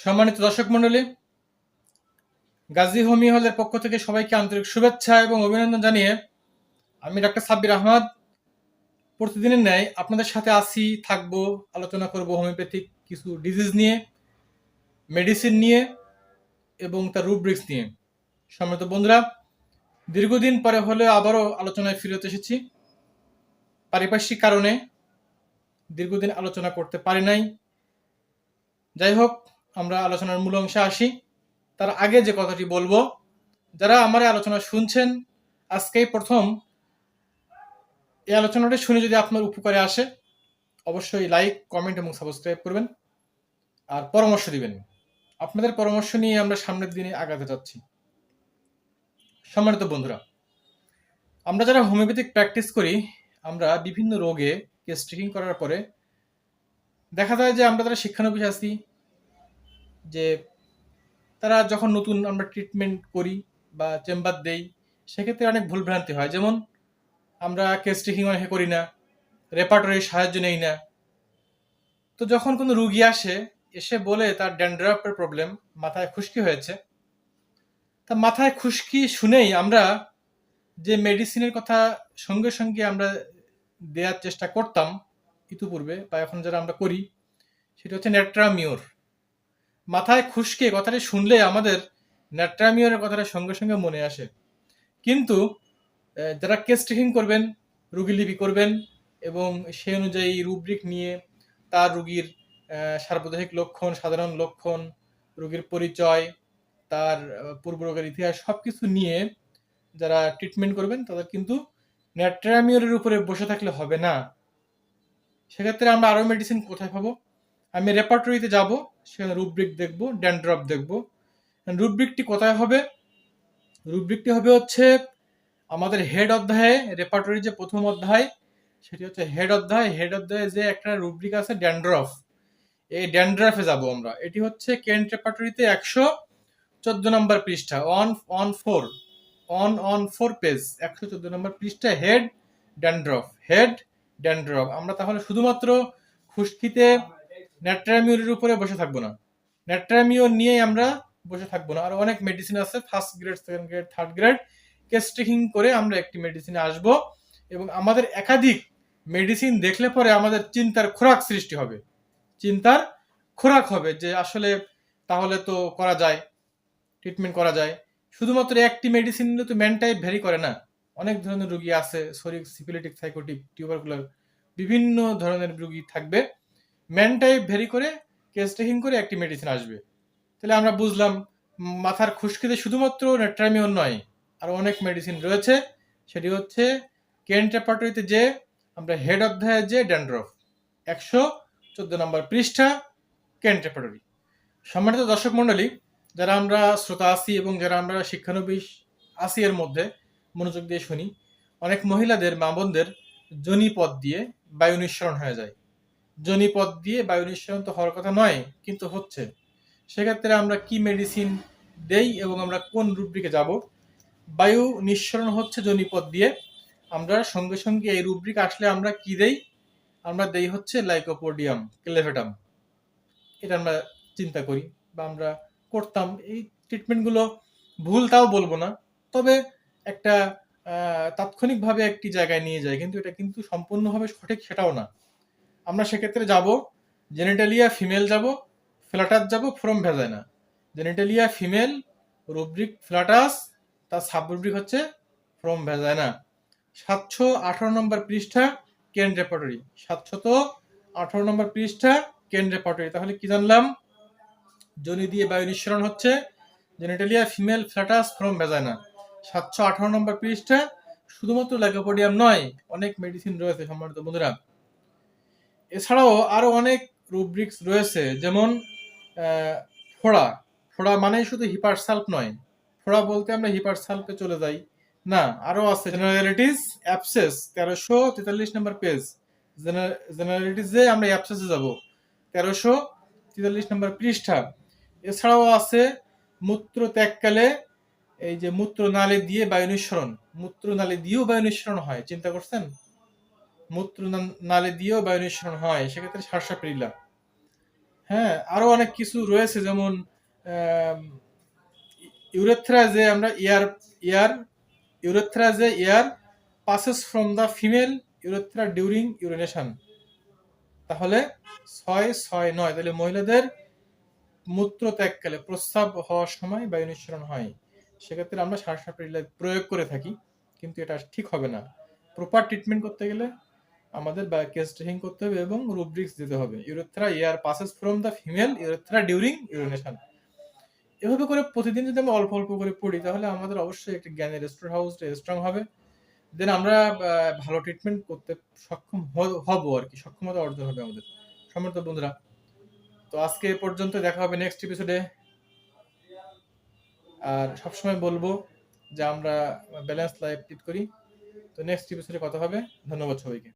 সম্মানিত দর্শক মণ্ডলী, গাজী হোমি হলের পক্ষ থেকে সবাইকে আন্তরিক শুভেচ্ছা এবং অভিনন্দন জানিয়ে আমি ডাক্তার সাব্বির আহমদ প্রতিদিনের ন্যায় আপনাদের সাথে আসি, থাকবো, আলোচনা করব হোমিওপ্যাথিক কিছু ডিজিজ নিয়ে, মেডিসিন নিয়ে এবং তার রুব্রিক্স নিয়ে। সম্মানিত বন্ধুরা, দীর্ঘদিন পরে হলে আবারও আলোচনায় ফিরতে এসেছি। পারিপার্শ্বিক কারণে দীর্ঘদিন আলোচনা করতে পারি নাই। যাই হোক, আমরা আলোচনার মূল অংশে আসি। তার আগে যে কথাটি বলবো, যারা আমার এই আলোচনা শুনছেন, আজকেই প্রথম এই আলোচনাটা শুনে যদি আপনার উপকারে আসে, অবশ্যই লাইক, কমেন্ট এবং সাবস্ক্রাইব করবেন আর পরামর্শ দিবেন। আপনাদের পরামর্শ নিয়ে আমরা সামনের দিনে আগাতে যাচ্ছি। সম্মানিত বন্ধুরা, আমরা যারা হোমিওপ্যাথিক প্র্যাকটিস করি, আমরা বিভিন্ন রোগে কেস ট্রেকিং করার পরে দেখা যায় যে আমরা যারা শিক্ষানবিশ আছি, যে তারা যখন নতুন আমরা ট্রিটমেন্ট করি বা চেম্বার দেই, সেক্ষেত্রে অনেক ভুলভ্রান্তি হয়। যেমন আমরা কেস ট্রেকিং অনেকে করি না, রেপার্টরির সাহায্য নেই না। তো যখন কোনো রুগী এসে বলে তার ড্যান্ড্রাফের প্রবলেম, মাথায় খুশকি হয়েছে, তা মাথায় খুশকি শুনেই আমরা যে মেডিসিনের কথা সঙ্গে সঙ্গে আমরা দেওয়ার চেষ্টা করতাম ইতিপূর্বে বা এখন যারা আমরা করি, সেটা হচ্ছে ন্যাট্রামিওর। মাথায় খুশকি কথাটি শুনলে আমাদের ন্যাট্রামিওরের কথাটা সঙ্গে সঙ্গে মনে আসে। কিন্তু যারা কেস ট্রেকিং করবেন, রুগীলিপি করবেন এবং সেই অনুযায়ী রুব্রিক নিয়ে তার রুগীর সার্বদেহিক লক্ষণ, সাধারণ লক্ষণ, রোগীর পরিচয়, তার পূর্বরোগের ইতিহাস সবকিছু নিয়ে যারা ট্রিটমেন্ট করবেন, তাদের কিন্তু ন্যাট্রামিওরের উপরে বসে থাকলে হবে না। সেক্ষেত্রে আমরা আরও মেডিসিন কোথায় পাবো? আমি রেপার্টরিতে যাব, সেখানে রুব্রিক দেখব, ড্যান্ড্রফ দেখব। রুব্রিকটি কোথায় হবে? রুব্রিকটি হবে হচ্ছে আমাদের হেড অধ্যায়ে, রেপার্টরির যে প্রথম অধ্যায়, সেটি হচ্ছে হেড অধ্যায়। হেড অধ্যায়ে যে একটা রুব্রিক আছে ড্যান্ড্রফ, এই ড্যান্ড্রফে যাব আমরা। এটি হচ্ছে কেন্ট রেপার্টরিতে 114 নম্বর পৃষ্ঠা, অন 4 পেজ, 114 নম্বর পৃষ্ঠা, হেড ড্যান্ড্রফ। Head dandruff. আমরা তাহলে শুধুমাত্র খুশকিতে ন্যাট্রামিওরের উপরে বসে থাকবো না, ন্যাট্রামিওর নিয়ে আমরা বসে থাকবো না, আরো অনেক মেডিসিন আছে, first grade, second grade, third grade. Case trekking করে আমরা একটি মেডিসিনে আসব এবং আমাদের একাধিক মেডিসিন দেখলে পরে আমাদের চিন্তার খোরাক সৃষ্টি হবে, চিন্তার খোরাক হবে যে আসলে তাহলে তো করা যায়, ট্রিটমেন্ট করা যায়। শুধুমাত্র একটি মেডিসিন নিলে তো ম্যান টাইপ ভ্যারি করে না। অনেক ধরনের রোগী আছে, শরীর সিফিলিটিক, সাইকোটিক, টিউবারকুলার, বিভিন্ন ধরনের রোগী থাকবে। ম্যান টাইপ ভ্যারি করে কেস ট্রেকিং করে একটি মেডিসিন আসবে। তাহলে আমরা বুঝলাম মাথার খুশকিতে শুধুমাত্র নেট্রামিওন নয়, আর অনেক মেডিসিন রয়েছে। সেটি হচ্ছে কেন্ট রেপার্টরিতে যে আমরা হেড অধ্যায়ে যে ড্যান্ড্রফ, 114 নম্বর পৃষ্ঠা, কেন্ট রেপার্টরি। সম্মানিত দর্শক মণ্ডলী, যারা আমরা শ্রোতা আছি এবং যারা আমরা শিক্ষানবিশ আছি, এর মধ্যে মনোযোগ দিয়ে শুনি, অনেক মহিলাদের, মা বোনদের যোনিপথ দিয়ে বায়ু নিঃসরণ হয়ে যায়। যোনিপথ দিয়ে বায়ু নিঃসরণ তো হওয়ার কথা নয়, কিন্তু হচ্ছে। সেক্ষেত্রে আমরা কি মেডিসিন দেই এবং আমরা কোন রুব্রিকে যাব? বায়ু নিঃসরণ হচ্ছে যোনিপথ দিয়ে, আমরা সঙ্গে সঙ্গে এই রুব্রিক আসলে আমরা কি দেই? আমরা দেই হচ্ছে লাইকোপোডিয়াম, ক্লেভেটাম। এটা আমরা চিন্তা করি বা আমরা করতাম। এই ট্রিটমেন্টগুলো ভুল তাও বলবো না, তবে একটা তাৎক্ষণিকভাবে একটি জায়গায় নিয়ে যায়, কিন্তু এটা কিন্তু সম্পূর্ণভাবে সঠিক সেটাও না। আমরা সেক্ষেত্রে যাব জেনিটালিয়া ফিমেল, যাব ফ্ল্যাটাস, যাব from vagina. Genitalia female, rubric ফ্ল্যাটাস, তার সাব রুব্রিক হচ্ছে ফ্রম ভ্যাজাইনা। 718 নম্বর পৃষ্ঠা, কেন রেপার্টরি। 718 নম্বর পৃষ্ঠা, কেন রেপার্টরি। তাহলে কি জানলাম? যোনি দিয়ে বায়ু নিঃসরণ হচ্ছে, জেনিটালিয়া ফিমেল, ফ্ল্যাটাস, ফ্রম ভ্যাজাইনা। 718 নম্বর পৃষ্ঠা। শুধুমাত্র লাইকোপোডিয়াম নয়, অনেক মেডিসিন রয়েছে সম্মানিত বন্ধুরা। এছাড়াও আরো অনেক রুব্রিক্স রয়েছে, যেমন ফোড়া। ফোড়া মানে শুধু হিপারসাল্প নয়, ফোড়া বলতে আমরা হিপারসাল্পে চলে যাই না, আরো আছে জেনারেলিটিস, অ্যাবসেস, 1343 নম্বর পেজ। জেনারেলিটিসে আমরা অ্যাবসেসে যাব, 1343 নম্বর পৃষ্ঠা। এছাড়াও আছে মূত্র ত্যাগকালে, এই যে মূত্র নালী দিয়ে বায়ু নিঃসরণ, মূত্র নালী দিয়েও বায়ু নিঃসরণ হয়, চিন্তা করছেন? মূত্র নালী দিয়েও বায়ু নিঃসরণ হয়, সেক্ষেত্রে সারসাপিরিলা। হ্যাঁ, আরো অনেক কিছু রয়েছে, যেমন ইউরেথ্রা যে আমরা এয়ার ইউরেথ্রা যে air passes from the female urethra during urination. তাহলে 6 6 9, তাহলে মহিলাদের মূত্র ত্যাগকালে, প্রস্রাব হওয়ার সময় বায়ু নিঃসরণ হয়। সেক্ষেত্রে আমরা শ্বাসপ্রশ্বাস প্রয়োগ করে থাকি, কিন্তু এটা ঠিক হবে না। প্রপার ট্রিটমেন্ট করতে গেলে আমাদের কেস ট্রেকিং করতে হবে এবং রুব্রিক্স দিতে হবে। Urethra air passes from the female urethra during urination. এভাবে করে প্রতিদিন যদি আমরা অল্প অল্প করে পড়ি, তাহলে আমাদের অবশ্যই একটি জ্ঞানের স্টোর হাউসটা স্ট্রং হবে। দেন আমরা ভালো ট্রিটমেন্ট করতে সক্ষম হব আর কি, সক্ষমতা অর্জন হবে আমাদের। সম্মানিত বন্ধুরা, তো আজকে এ পর্যন্ত, দেখা হবে নেক্সট এপিসোডে। আর সবসময় বলবো যে আমরা ব্যালেন্স লাইফ লিড করি। তো নেক্সট এপিসোডে কথা হবে। ধন্যবাদ সবাইকে।